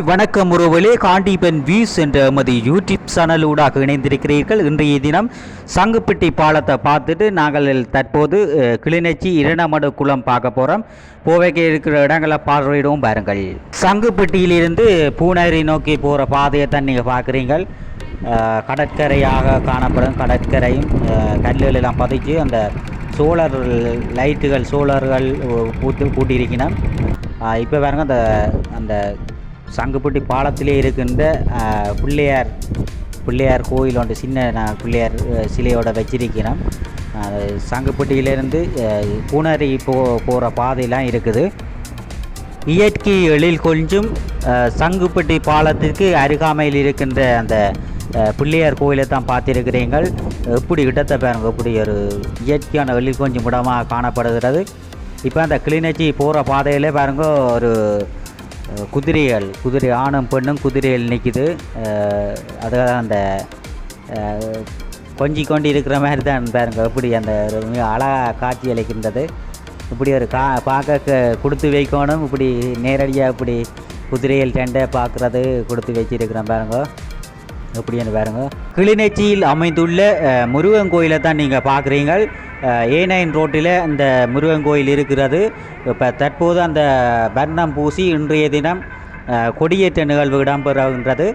வணக்கம் உறவுகளே, காண்டீபன் வியூஸ் என்ற எமது யூடியூப் சேனலூடாக இணைந்திருக்கிறீர்கள். இன்றைய தினம் சங்குப்பட்டி பாலத்தை பார்த்துட்டு நாங்கள் தற்போது கிளிநொச்சி இரண்டாமடு குளம் பார்க்க போகிறோம். போவைக்க இருக்கிற இடங்களை பார்வையிடவும் பாருங்கள். சங்குப்பட்டியிலிருந்து பூனேரி நோக்கி போகிற பாதையை தான் நீங்கள் பார்க்குறீங்கள். கடற்கரையாக காணப்படும் கடற்கரையும் கல்லுகள் எல்லாம் பதிச்சு அந்த சோலார் லைட்டுகள் சோலார்கள் கூட்டியிருக்கணும். இப்போ பாருங்க அந்த சங்குப்பட்டி பாலத்திலே இருக்கின்ற பிள்ளையார் கோயில் ஒன்று சின்ன பிள்ளையார் சிலையோட வச்சிருக்கிறோம். சங்குப்பட்டியிலேருந்து பூனேரி போகிற பாதையெல்லாம் இருக்குது. இயற்கை எழில் கொஞ்சம் சங்குப்பட்டி பாலத்திற்கு அருகாமையில் இருக்கின்ற அந்த பிள்ளையார் கோயிலை தான் பார்த்திருக்கிறீர்கள். எப்படி இடத்தை பாருங்க, எப்படி ஒரு இயற்கையான எழில் கொஞ்சம் இடமாக காணப்படுகிறது. இப்போ அந்த கிளிநொச்சி போகிற பாதையில் பாருங்க, ஒரு குதிரை ஆணும் பெண்ணும் குதிரைகள் நிற்கிது. அதுக்காக அந்த கொஞ்சி கொண்டு இருக்கிற மாதிரி தான் பாருங்க, எப்படி அந்த மிக அழகாக காட்சி அளிக்கின்றது. இப்படி ஒரு பார்க்க கொடுத்து வைக்கணும். இப்படி நேரடியாக இப்படி குதிரைகள் டெண்டை பார்க்குறது கொடுத்து வச்சிருக்கிறேன் பாருங்க. எப்படின்னு பாருங்க, கிளிநொச்சியில் அமைந்துள்ள முருகன் கோயிலை தான் நீங்கள் பார்க்குறீங்கள். A9 ரோட்டில் அந்த முருகன் கோயில் இருக்கிறது. இப்போ தற்போது அந்த வர்ணம் பூசி இன்றைய தினம் கொடியேற்ற நிகழ்வு இடம்பெறுகின்றது.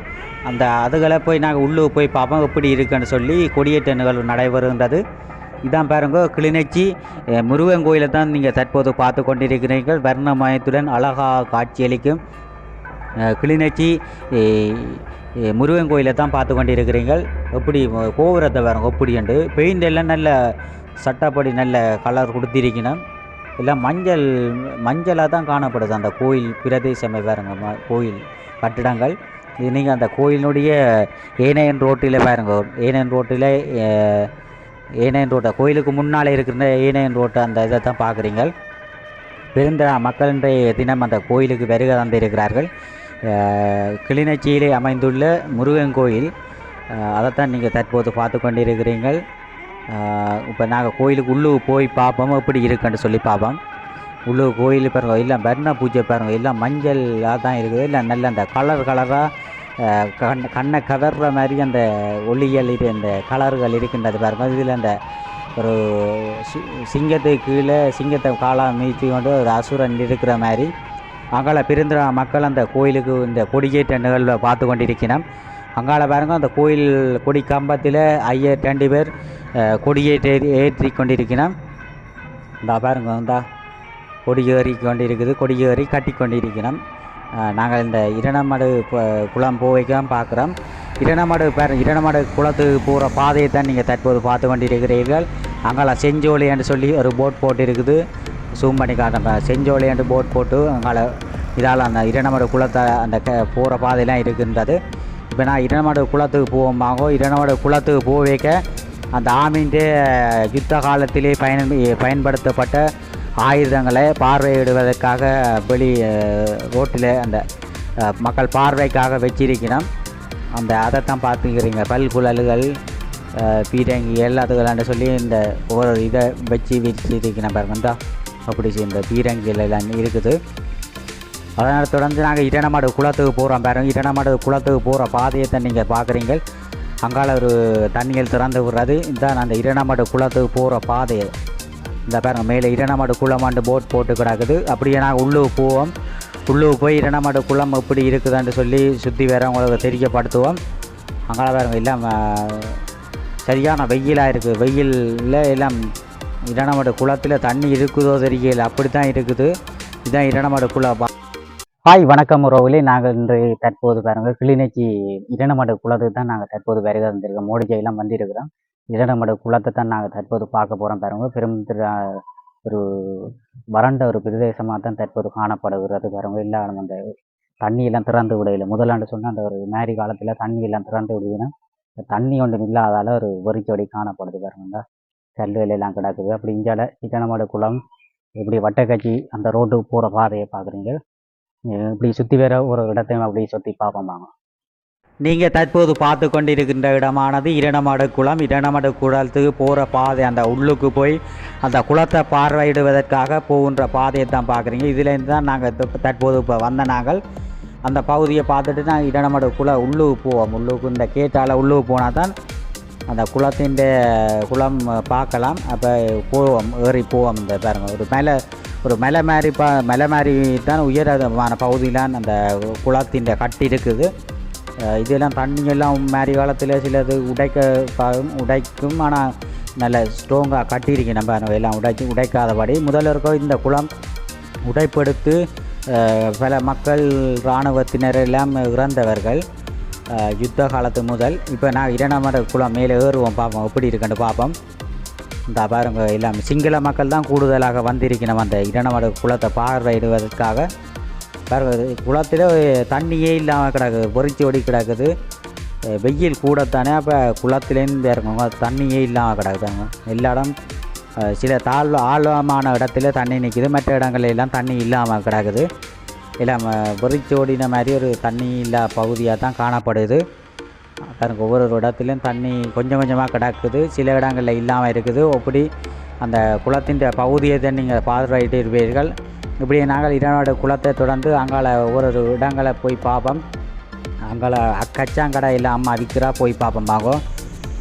அந்த அதுகளை போய் நாங்கள் உள்ளே போய் பார்ப்போம் எப்படி இருக்குன்னு சொல்லி. கொடியேற்ற நிகழ்வு நடைபெறுகின்றது. இதான் பாருங்க, கிளிநொச்சி முருகன் கோயிலை தான் நீங்கள் தற்போது பார்த்து கொண்டிருக்கிறீர்கள். வர்ணமயத்துடன் அழகாக காட்சியளிக்கும் கிளிநொச்சி முருகன் கோயிலை தான் பார்த்து கொண்டிருக்கிறீர்கள். எப்படி கோபுரத்தை பாருங்க, எப்படி உண்டு. பெயிண்ட் எல்லாம் நல்ல சட்டப்படி நல்ல கலர் கொடுத்திருக்கணும். எல்லாம் மஞ்சளாக தான் காணப்படுது அந்த கோயில் பிரதேசமே பாருங்க. கோயில் கட்டிடங்கள் இது நீங்கள் அந்த கோயிலுடைய A9 ரோட்டில் பாருங்க. A9 ரோட்டில் A9 ரோட்டை கோயிலுக்கு முன்னால் இருக்கிற A9 ரோட்டை அந்த இதை தான் பார்க்குறீங்க. மக்கள் இன்றைய தினம் அந்த கோயிலுக்கு வருகை தந்திருக்கிறார்கள். கிளிநொச்சியிலே அமைந்துள்ள முருகன் கோயில் அதைத்தான் நீங்கள் தற்போது பார்த்து கொண்டிருக்கிறீர்கள். இப்போ நாங்கள் கோயிலுக்கு உள்ளே போய் பார்ப்போம் எப்படி இருக்குன்னு சொல்லி பார்ப்போம். உள்ளே கோயில் பாருங்க, எல்லாம் வர்ண பூஜை பாருங்க, எல்லாம் மஞ்சளாக தான் இருக்குது. இல்லை நல்ல அந்த கலராக கண்ணை கவர்ற மாதிரி அந்த ஒளிகள் அந்த கலர்கள் இருக்கின்றது பாருங்க. இதில் அந்த ஒரு சிங்கத்துக்கு கீழே சிங்கத்தை காலாக மீத்தி கொண்டு ஒரு அசுரன் இருக்கிற மாதிரி அங்கால பிரிந்த மக்கள் அந்த கோயிலுக்கு இந்த கொடியேற்ற நிகழ்வை பார்த்து கொண்டிருக்கிறோம். அங்கால பாருங்க, அந்த கோயில் கொடி கம்பத்தில் 2 பேர் கொடியேற்றி கொண்டிருக்கிறோம். இந்த பாருங்க, இந்த கொடியேறி கொண்டிருக்குது. கொடியேறி கட்டி கொண்டிருக்கிறோம். நாங்கள் இந்த இரண்டாமடு குளம் போய்க்காம பார்க்குறோம். இரண்டாமடு குளத்துக்கு போகிற பாதையை தான் நீங்கள் தற்போது பார்த்து கொண்டிருக்கிறீர்கள். அங்கால செஞ்சோலை என்று சொல்லி ஒரு போட் போட்டு இருக்குது. ஜூம் பண்ணி காட்டுறேன். செஞ்சோலை என்று போட் போட்டு அங்கால இதால் அந்த இரண்டாமடு குளத்தை அந்த போகிற பாதையெல்லாம் இருக்கின்றது. இப்போ நான் இரண்டாமடு குளத்துக்கு போவோமாகோ இரண்டாமடு குளத்துக்கு போவேக்க அந்த ஆமீன்ட்டு யுத்த காலத்திலே பயன்படுத்தப்பட்ட ஆயுதங்களை பார்வையிடுவதற்காக ரோட்டில் அந்த மக்கள் பார்வைக்காக வச்சிருக்கணும். அதைத்தான் பார்த்துக்கிறீங்க. பல்குழல்கள் பீரங்கி எல்லாத்துக்கலான்னு சொல்லி இந்த ஒரு இதை வச்சிருக்கணும் பாருங்க. அப்படி இந்த பீரங்கிகள் எல்லாம் இருக்குது. அதனால் தொடர்ந்து நாங்கள் இரண்டாமடு குளத்துக்கு போகிறோம் பாருங்கள். இரண்டாமடு குளத்துக்கு போகிற பாதையை தான் நீங்கள் பார்க்குறீங்க. அங்கால ஒரு தண்ணிகள் திறந்து விடுறது. இதுதான் அந்த இரண்டாமடு குளத்துக்கு போகிற பாதையை. இந்த பாருங்க, மேலே இரண்டாமடு குளமாண்டு போட் போட்டு கிடக்குது. அப்படியே நாங்கள் உள்ளுக்கு போவோம். உள்ளுக்கு போய் இரண்டாமடு குளம் எப்படி இருக்குதுன்னு சொல்லி சுற்றி வேற உங்களுக்கு தெரியப்படுத்துவோம். அங்கால பாருங்க, எல்லாம் சரியான வெயிலாக இருக்குது. வெயிலில் எல்லாம் இரண்டாமடு குளத்தில் தண்ணி இருக்குதோ தெரியல, அப்படி தான் இருக்குது. இதுதான் இரண்டாமடு குளம். ஹாய் வணக்கம் உறவுகளே, நாங்கள் இன்று தற்போது பாருங்கள் கிளிநொச்சி இரண்டாமடு குளத்துக்கு தான் நாங்கள் தற்போது வருகை தந்திருக்கோம். மோடிஜையெல்லாம் வந்திருக்கிறோம். இரண்டாமடு குளத்தை தான் நாங்கள் தற்போது பார்க்க போகிறோம் பாருங்கள். பெரும் ஒரு வறண்ட ஒரு பிரதேசமாக தான் தற்போது காணப்படுகிறது பாருங்கள். எல்லாம் அந்த தண்ணியெல்லாம் திறந்து விடையில முதலாண்டு சொன்னால் அந்த ஒரு மேரி காலத்தில் தண்ணியெல்லாம் திறந்து விடுவினா தண்ணி ஒன்றும் இல்லாதால ஒரு வெறிச்சொடி காணப்படுது பாருங்க. கல்லுகள் எல்லாம் கிடக்குது. அப்படி இஞ்சால இரண்டாமடு குளம் இப்படி வட்டக்கட்சி அந்த ரோட்டுக்கு போகிற பாதையை பார்க்குறீங்க. இப்படி சுற்றி வேற ஒரு இடத்தையும் அப்படி சுற்றி பார்ப்போம். நீங்கள் தற்போது பார்த்து கொண்டிருக்கின்ற இடமானது இரண்டாமடு குளம். இரண்டாமடு குளத்துக்கு போகிற பாதை, அந்த உள்ளுக்கு போய் அந்த குளத்தை பார்வையிடுவதற்காக போகின்ற பாதையை தான் பார்க்குறீங்க. இதுலேருந்து தான் நாங்கள் தற்போது இப்போ வந்த நாங்கள் அந்த பகுதியை பார்த்துட்டு நான் இடமடுக்குள்ளே உள்ளுக்கு போவோம். உள்ளுக்கு இந்த கேட்டால் உள்ளுக்கு போனால் தான் அந்த குளத்தின் குளம் பார்க்கலாம். அப்போ போவோம், ஏறி போவோம். இந்த பாருங்கள் ஒரு மலை மாதிரி தான் உயரமான பகுதியிலான் அந்த குளத்தின் கட்டி இருக்குது. இதெல்லாம் தண்ணியெல்லாம் மாரி காலத்தில் சிலது உடைக்கும். ஆனால் நல்ல ஸ்ட்ராங்காக கட்டியிருக்கு. நம்ம எல்லாம் உடைக்காதபடி முதல்ல இருக்க இந்த குளம் உடைப்படுத்து பல மக்கள் இராணுவத்தினர் எல்லாம் இறந்தவர்கள் யுத்த காலத்து முதல். இப்போ நான் இரண்டாமட குளம் மேலே ஏறுவோம், பார்ப்போம் எப்படி இருக்குன்னு பார்ப்போம். இந்த பாருங்க எல்லாம் சிங்கள மக்கள் தான் கூடுதலாக வந்திருக்கணும் அந்த இரண்டாமட குளத்தை பார்வையிடுவதற்காக. பாருங்க குளத்தில் தண்ணியே இல்லாமல் கிடக்குது, பொறிச்சு ஓடி கிடக்குது. வெயில் கூடத்தானே, அப்போ குளத்துலேருந்து இறங்குங்க தண்ணியே இல்லாமல் கிடக்குதாங்க. எல்லா இடம் சில ஆழமான இடத்துல தண்ணி நிற்கிது, மற்ற இடங்கள்லாம் தண்ணி இல்லாமல் கிடக்குது. எல்லாம் பொறிச்சோடின மாதிரி ஒரு தண்ணி இல்லா பகுதியாக தான் காணப்படுது. பாருங்க ஒவ்வொரு இடத்துலையும் தண்ணி கொஞ்சம் கொஞ்சமாக கிடக்குது, சில இடங்களில் இல்லாமல் இருக்குது. அப்படி அந்த குளத்தின் பகுதியை தான் நீங்கள் பார்வையிட்டு இருப்பீர்கள். இப்படி நாங்கள் இரண்டோட குளத்தை தொடர்ந்து அங்கால ஒவ்வொரு இடங்களை போய் பார்ப்போம். அங்கால கச்சான் இல்லை அம்மா விற்கிறா போய் பார்ப்போம் வாங்கும்.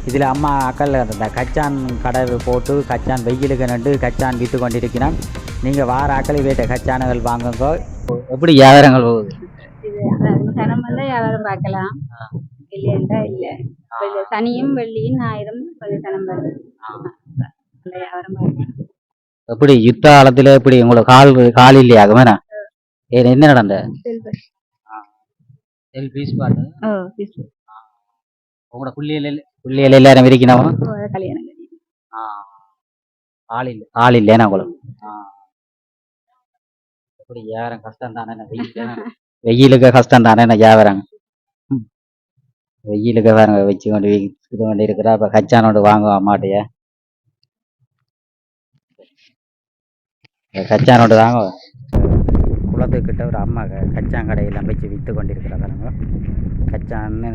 இதில் அம்மா அக்கல் அந்த கச்சான் கடை போட்டு கச்சான் வெயிலுக்கு நண்டு கச்சான் விற்று கொண்டிருக்கிறான். நீங்கள் வார அக்களை வீட்டை கச்சானுகள் வாங்குங்க. எப்படி வியாபாரங்கள் போகுது? சனம் வியாபாரம் பார்க்கலாம், இல்லையா இல்லை. சனியும் வெள்ளியும் ஞாயிறும் கொஞ்சம் சனம் வருது, வியாபாரம் பார்க்கலாம். எப்படி யுத்த காலத்தில் எப்படி உங்களுக்கு கால் இல்லையாகும் வேணா என்ன நடந்த உங்களோட புள்ளியில எல்லாரும் இருக்கணும். ஆள் இல்லைன்னா உங்களுக்கு எப்படி வியாபாரம் கஷ்டம் தானே? வெயிலுக்கு கஷ்டம் தானே வியாபாரம்? வெயிலுக்கு வேற வச்சு கொண்டு இது கொண்டு இருக்கிறா. இப்போ கச்சானோடு வாங்குவா மாட்டையா? கச்சானோடு வாங்குவா. குளத்துக்கிட்ட ஒரு அம்மா கச்சான் கடையெல்லாம் வச்சு விற்று கொண்டிருக்கிறா. பாருங்க கச்சான்னு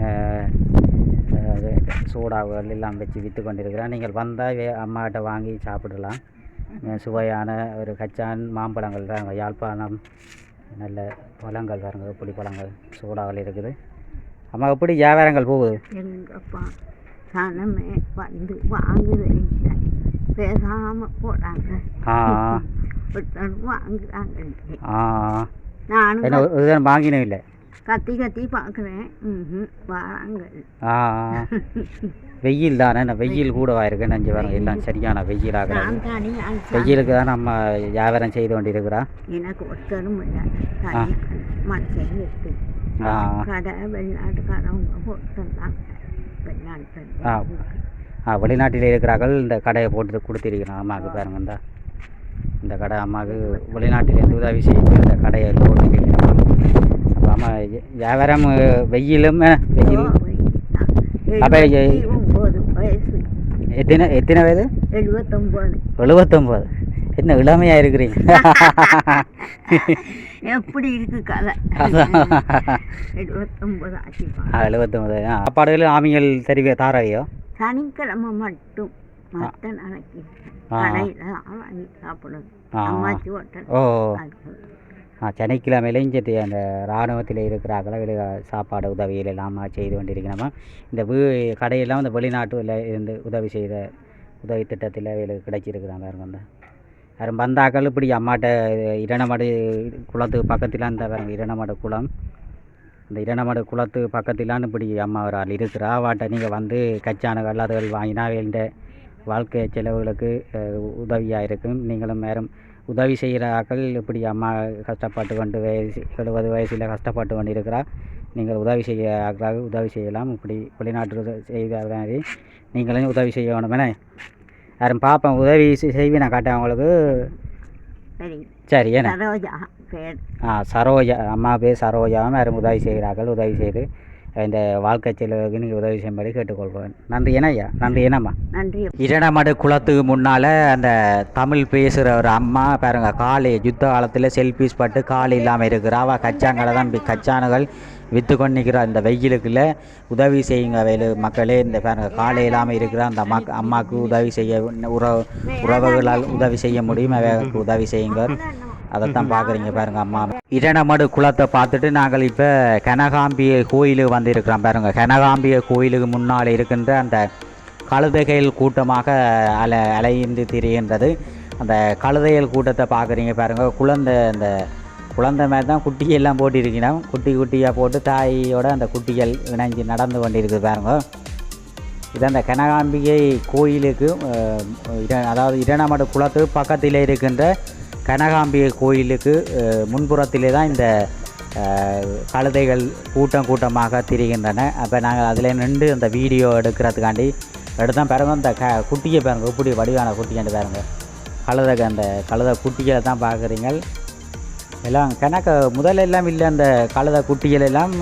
சோடாவுகள் எல்லாம் வச்சு விற்று கொண்டிருக்கிறா. நீங்கள் வந்தால் அம்மாக்கிட்ட வாங்கி சாப்பிடலாம். சுவையான ஒரு கச்சான் மாம்பழங்கள் தான் யாழ்ப்பாணம் நல்ல பழங்கள் பாருங்க, எப்படி பழங்கள் சோடாவில் இருக்குது. அம்மா எப்படி வியாபாரங்கள் போகுது? எங்கப்பா சனமே வந்து வாங்குது, பேசாமல் போடாங்க வாங்குறாங்க. நானும் வாங்கினோம் இல்லை, கத்தி பார்க்குறேன் வாங்க. வெயில் தானே, வெயில் கூடவா இருக்கு நஞ்சு பாருங்க. எல்லாம் சரியான வெயிலாக வெயிலுக்கு தான் நம்ம வியாபாரம் செய்து கொண்டு இருக்கிறா. எனக்கு ஒருத்தரும் இல்லை, மனுஷன் இருக்கு. கடை வெளிநாட்டுக்காரவங்க போட்டுருந்தாங்க. வெளிநாட்டில் இருக்கிறார்கள் இந்த கடையை போட்டு கொடுத்துருக்கிறோம் அம்மாவுக்கு. பாருங்க இந்த கடை அம்மாவுக்கு வெளிநாட்டிலேருந்து உதவி செய்து இந்த கடையை போட்டுருக்கிறோம். அப்போ அம்மா வியாபாரம் வெயிலும் வெயில். அப்போ எத்தனை வயது? 79. என்ன இளமையாக இருக்கிறீங்க? எப்படி இருக்கு கதை? 79 ஆச்சு. 79. சாப்பாடுகள் ஆமிகள் தெரிவி தாரையோ? சனிக்கிழமை மட்டும், மற்ற நாளைக்கு கடையில் வாங்கி சாப்பிடுது அம்மாச்சி ஹோட்டல். ஓ சனிக்கிழமையில இங்கே அந்த இராணுவத்தில் இருக்கிறாங்களா சாப்பாடு உதவியில் எல்லாம் செய்து கொண்டிருக்கிறோமா. இந்த கடையெல்லாம் இந்த வெளிநாட்டில் இருந்து உதவி செய்த உதவி திட்டத்தில் இவங்களுக்கு கிடைச்சிருக்கிறாங்க. பாருங்க யாரும் வந்தாக்கள் இப்படி அம்மாட்ட இரணமடு குளத்துக்கு பக்கத்தில் அந்த பாருங்க இரணமடு குளம். இந்த இரணமடு குளத்துக்கு பக்கத்திலான்னு இப்படி அம்மா ஒரு ஆள் இருக்கிறா. அவாட்ட நீங்கள் வந்து கச்சானுகள் அதுகள் வாங்கினா இந்த வாழ்க்கை செலவுகளுக்கு உதவியாக இருக்கும். நீங்களும் வேறும் உதவி செய்கிற ஆக்கள் இப்படி அம்மா கஷ்டப்பட்டு கொண்டு 70 வயசில் கஷ்டப்பட்டு கொண்டு இருக்கிறா. நீங்கள் உதவி செய்ய ஆக்கிறாக உதவி செய்யலாம். இப்படி வெளிநாட்டு செய்த மாதிரி நீங்களும் உதவி செய்ய வேணுமே. யாரும் பார்ப்பேன் உதவி செய்வேன் நான் காட்டேன் அவங்களுக்கு. சரி ஏன்னா சரோஜா அம்மா பேர் சரோஜாவும் யாரும் உதவி செய்கிறார்கள். உதவி செய்து இந்த வாழ்க்கை செலவுக்கு நீங்கள் உதவி செய்யும்படி கேட்டுக்கொள்வேன். நன்றி ஏன்னா ஐயா. நன்றி ஏன்னாம்மா. நன்றி. இரணமடு குளத்துக்கு முன்னால் அந்த தமிழ் பேசுகிற ஒரு அம்மா பாருங்க காலி யுத்த காலத்தில் செல்ஃபீஸ் பட்டு காலி இல்லாமல் இருக்கிறா. அவள் கச்சாங்களை தான் கச்சானுகள் விற்று கொண்டு நிற்கிறா. இந்த வெயிலுக்குள்ள உதவி செய்யுங்க மக்களே. இந்த பாருங்க காலை இல்லாமல் இருக்கிற அந்த அம்மாவுக்கு உதவி செய்ய உறவுகளால் உதவி செய்ய முடியும். அவங்களுக்கு உதவி செய்யுங்க. அதைத்தான் பார்க்குறீங்க பாருங்க அம்மா. இரணமடு குளத்தை பார்த்துட்டு நாங்கள் இப்போ கனகாம்பிகை கோயிலுக்கு வந்திருக்கிறோம் பாருங்க. கனகாம்பிகை கோயிலுக்கு முன்னால் இருக்கின்ற அந்த கழுதைகள் கூட்டமாக அலைந்து திரிகின்றது. அந்த கழுதைகள் கூட்டத்தை பார்க்குறீங்க பாருங்கள். இந்த குழந்தை மாதிரி தான் குட்டியெல்லாம் போட்டிருக்கணும். குட்டியாக போட்டு தாயோட அந்த குட்டிகள் இணைஞ்சு நடந்து கொண்டிருக்குது பாருங்க. இது அந்த கனகாம்பிகை கோயிலுக்கு அதாவது இரணமடு குளத்துக்கு பக்கத்தில் இருக்கின்ற கனகாம்பிகை கோயிலுக்கு முன்புறத்திலே தான் இந்த கழுதைகள் கூட்டமாக திரிகின்றன. அப்போ நாங்கள் அதில் நின்று அந்த வீடியோ எடுக்கிறதுக்காண்டி எடுத்தால் பாருங்க. அந்த குட்டியை பாருங்க, இப்படி வடிவான குட்டின்னு பாருங்க. அந்த கழுதை குட்டிகளை தான் பார்க்குறீங்க. எல்லாம் முதல்ல எல்லாம் இல்லை, அந்த கழுதை குட்டிகள் எல்லாம்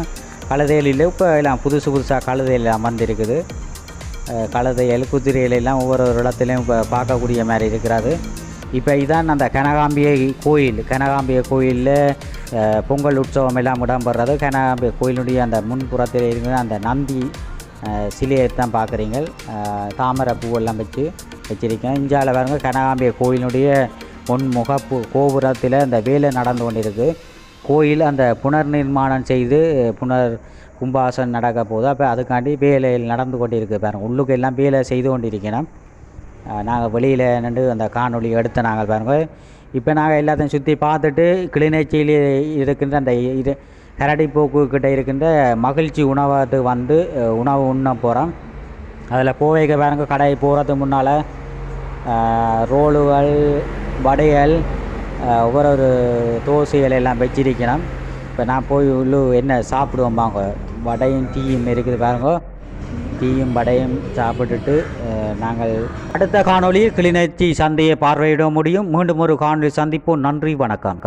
கழுதைகள் இல்லை. இப்போ எல்லாம் புதுசாக கழுதைகள் எல்லாம் வந்திருக்குது. கழுதைகள் குதிரைகள் எல்லாம் ஒவ்வொரு இடத்துலையும் இப்போ பார்க்கக்கூடிய மாதிரி இருக்கிறது. இப்போ இதான் அந்த கனகாம்பிகை கோயிலில் பொங்கல் உற்சவம் எல்லாம் இடம்பெறது. கனகாம்பிகை கோயிலுடைய அந்த முன்புறத்தில் இருக்கிற அந்த நந்தி சிலையை தான் பார்க்குறீங்க. தாமரை பூவெல்லாம் வச்சுருக்கேன். இந்தியாவில் பாருங்க, கனகாம்பிகை கோயிலுடைய முன்முகப்பு கோபுரத்தில் அந்த வேலை நடந்து கொண்டிருக்கு. கோயில் அந்த புனர் நிர்மாணம் செய்து கும்பாசனம் நடக்க போகுது. அப்போ அதுக்காண்டி வேலையில் நடந்து கொண்டிருக்கு பாருங்கள். உள்ளுக்கு எல்லாம் வேலை செய்து கொண்டிருக்கணும். நாங்கள் வெளியில் நின்று அந்த காணொலி எடுத்த நாங்கள் பாருங்கள். இப்போ நாங்கள் எல்லாத்தையும் சுற்றி பார்த்துட்டு கிளிநொச்சியில் இருக்கின்ற அந்த கரடிப்போக்குக்கிட்ட இருக்கின்ற மகிழ்ச்சி உணவகத்துக்கு வந்து உணவு உண்ண போகிறோம். அதில் போவைக்க பாருங்க, கடை போகிறதுக்கு முன்னால் ரோலுகள், வடைகள், ஒவ்வொரு தோசைகள் எல்லாம் வச்சிருக்கணும். இப்போ நான் போய் என்ன சாப்பிடுவோம் வாங்க. வடையும் டீயும் இருக்குது பாருங்க. டீயும் வடையும் சாப்பிட்டுட்டு நாங்கள் அடுத்த காணொலியில் கிளிநொச்சி சந்தையை பார்வையிட முடியும். மீண்டும் ஒரு காணொலி சந்திப்போம். நன்றி, வணக்கம்.